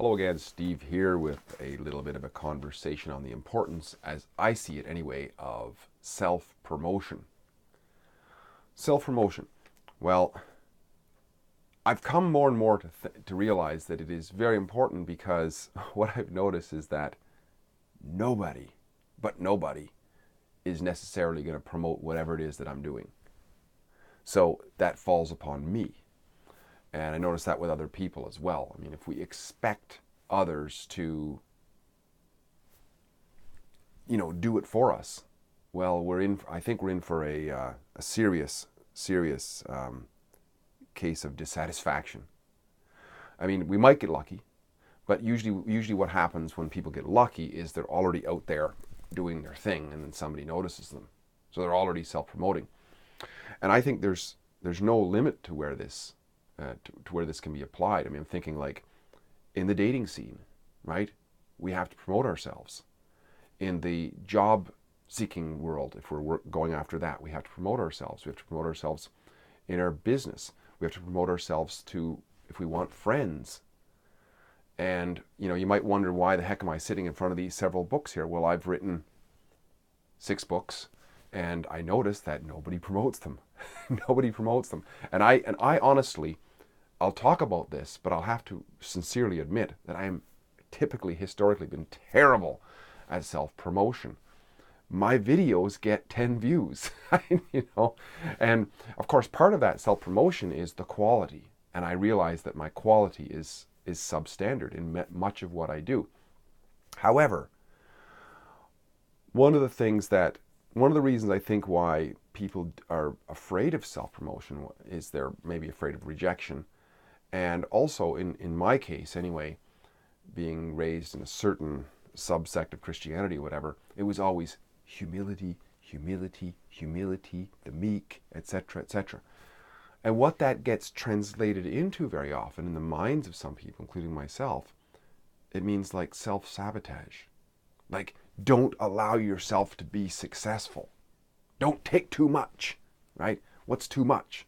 Hello again, Steve here with a little bit of a conversation on the importance, as I see it anyway, of self-promotion. Self-promotion. Well, I've come more and more to realize that it is very important because what I've noticed is that nobody, but nobody, is necessarily going to promote whatever it is that I'm doing. So that falls upon me. And I notice that with other people as well. I mean, if we expect others to, do it for us, well, I think we're in for a serious case of dissatisfaction. I mean, we might get lucky, but usually what happens when people get lucky is they're already out there doing their thing, and then somebody notices them. So they're already self-promoting. And I think there's no limit to where this can be applied. I mean, I'm thinking like in the dating scene, right? We have to promote ourselves. In the job seeking world, if we're going after that, we have to promote ourselves. We have to promote ourselves in our business. We have to promote ourselves if we want friends. And, you might wonder, why the heck am I sitting in front of these several books here? Well, I've written 6 books, and I noticed that nobody promotes them. Nobody promotes them. And I honestly, I'll talk about this, but I'll have to sincerely admit that I am historically been terrible at self-promotion. My videos get 10 views, and of course part of that self-promotion is the quality. And I realize that my quality is substandard in much of what I do. However, one of the reasons I think why people are afraid of self-promotion is they're maybe afraid of rejection. And also, in my case anyway, being raised in a certain subsect of Christianity, whatever, it was always humility, humility, humility, the meek, etc., etc. And what that gets translated into very often in the minds of some people, including myself, it means like self-sabotage. Like, don't allow yourself to be successful. Don't take too much, right? What's too much?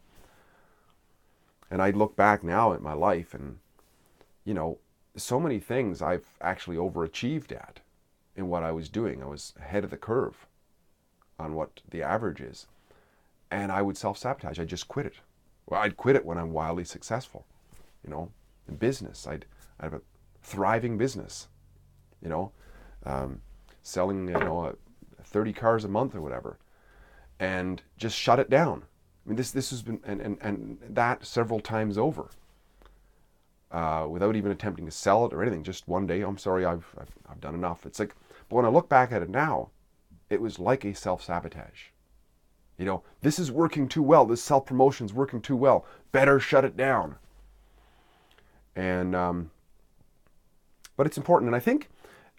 And I look back now at my life and, so many things I've actually overachieved at in what I was doing. I was ahead of the curve on what the average is. And I would self-sabotage. I'd just quit it. Well, I'd quit it when I'm wildly successful, in business. I'd have a thriving business, selling, 30 cars a month or whatever, and just shut it down. I mean, this has been, and that several times over, without even attempting to sell it or anything. Just one day, I'm sorry, I've done enough. It's like, but when I look back at it now, it was like a self-sabotage. This is working too well. This self-promotion is working too well. Better shut it down. And, but it's important. And I think,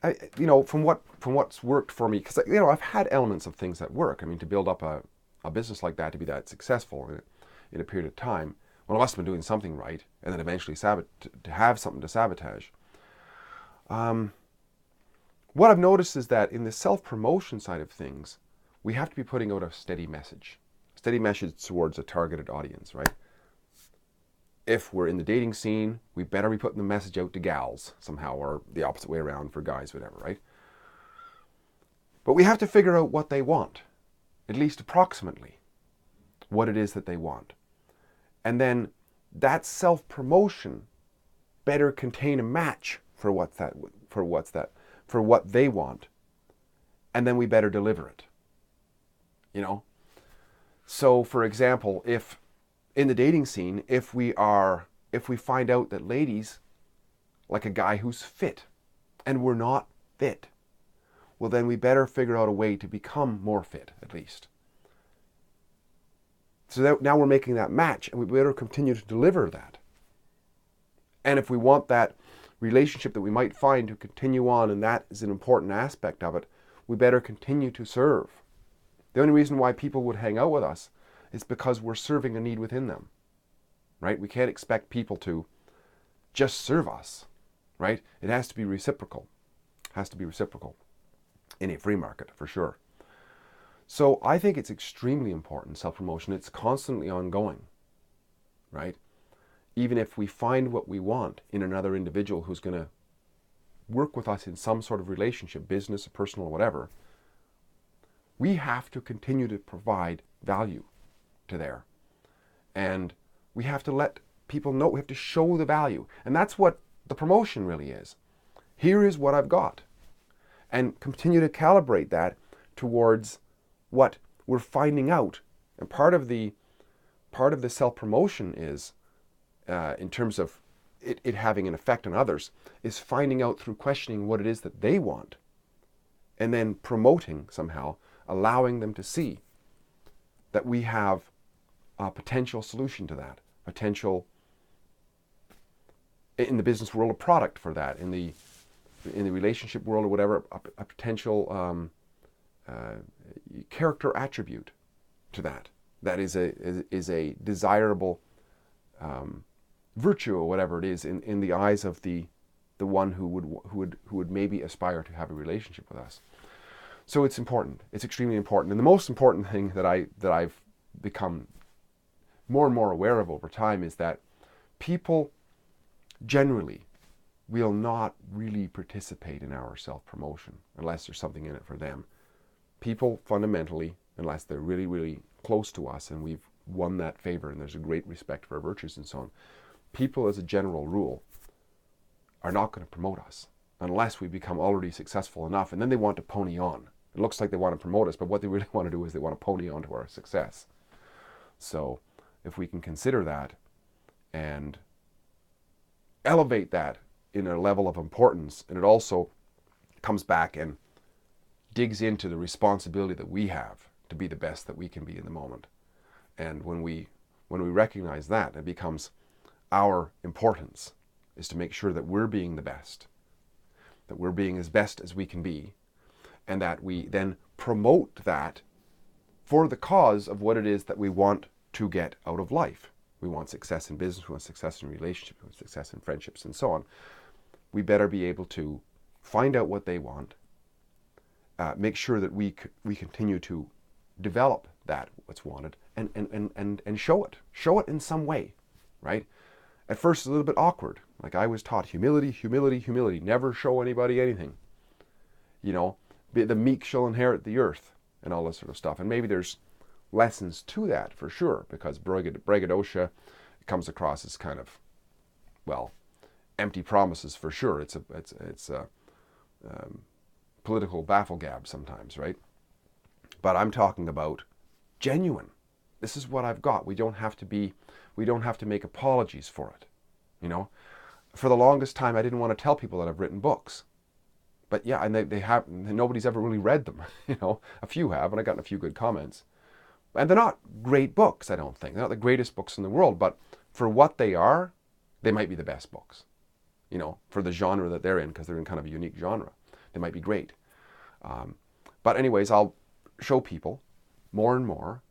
from what's worked for me, because, I've had elements of things that work. I mean, to build up a business like that, to be that successful in a period of time, well, I must have been doing something right, and then eventually to have something to sabotage. What I've noticed is that in the self-promotion side of things, we have to be putting out a steady message towards a targeted audience, right? If we're in the dating scene, we better be putting the message out to gals somehow, or the opposite way around for guys, whatever, right? But we have to figure out what they want, at least approximately what it is that they want. And then that self-promotion better contain a match for what they want. And then we better deliver it. So for example, if in the dating scene, if we find out that ladies like a guy who's fit and we're not fit, well, then we better figure out a way to become more fit, at least. So that now we're making that match, and we better continue to deliver that. And if we want that relationship that we might find to continue on, and that is an important aspect of it, we better continue to serve. The only reason why people would hang out with us is because we're serving a need within them, right? We can't expect people to just serve us, right? It has to be reciprocal. In a free market, for sure. So I think it's extremely important, self-promotion. It's constantly ongoing, right? Even if we find what we want in another individual who's going to work with us in some sort of relationship, business, personal, whatever, we have to continue to provide value to there. And we have to let people know, we have to show the value. And that's what the promotion really is. Here is what I've got. And continue to calibrate that towards what we're finding out. And part of the self-promotion is, in terms of it having an effect on others, is finding out through questioning what it is that they want. And then promoting somehow, allowing them to see that we have a potential solution to that, potential, in the business world, a product for that, in the relationship world or whatever, a potential character attribute to that. That is a desirable virtue or whatever it is in the eyes of the one who would maybe aspire to have a relationship with us. So it's important. It's extremely important. And the most important thing that I've become more and more aware of over time is that people generally will not really participate in our self-promotion unless there's something in it for them. People fundamentally, unless they're really, really close to us and we've won that favor and there's a great respect for our virtues and so on, people as a general rule are not going to promote us unless we become already successful enough, and then they want to pony on. It looks like they want to promote us, but what they really want to do is they want to pony on to our success. So if we can consider that and elevate that in a level of importance, and it also comes back and digs into the responsibility that we have to be the best that we can be in the moment. And when we recognize that, it becomes our importance is to make sure that we're being the best, that we're being as best as we can be, and that we then promote that for the cause of what it is that we want to get out of life. We want success in business, we want success in relationships, we want success in friendships, and so on. We better be able to find out what they want, make sure that we continue to develop that, what's wanted, and show it. Show it in some way, right? At first it's a little bit awkward. Like I was taught, humility, humility, humility. Never show anybody anything. You know, the meek shall inherit the earth and all this sort of stuff. And maybe there's lessons to that for sure, because braggadocio comes across as kind of, well, empty promises for sure. It's a political bafflegab sometimes, right? But I'm talking about genuine. This is what I've got. We don't have to make apologies for it. You know, for the longest time I didn't want to tell people that I've written books. But yeah, and they have, nobody's ever really read them. You know, a few have, and I gotten a few good comments. And they're not great books, I don't think. They're not the greatest books in the world, but for what they are, they might be the best books. You know, for the genre that they're in, because they're in kind of a unique genre. They might be great. But anyways, I'll show people more and more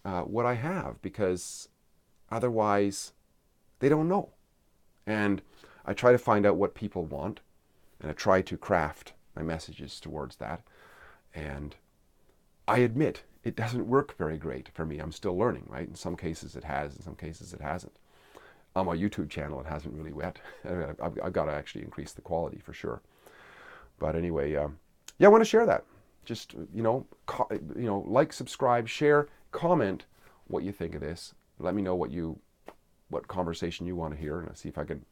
what I have, because otherwise they don't know. And I try to find out what people want, and I try to craft my messages towards that. And I admit it doesn't work very great for me. I'm still learning, right? In some cases it has, in some cases it hasn't. On my YouTube channel, it hasn't really yet. I've got to actually increase the quality for sure. But anyway, yeah, I want to share that. Just, like, subscribe, share, comment what you think of this. Let me know what conversation you want to hear, and I'll see if I can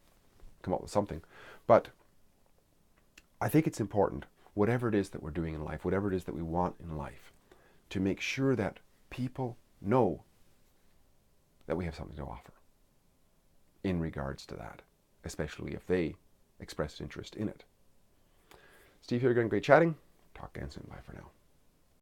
come up with something. But I think it's important, whatever it is that we're doing in life, whatever it is that we want in life, to make sure that people know that we have something to offer in regards to that, especially if they express interest in it. Steve here again, great chatting. Talk again soon. Bye for now.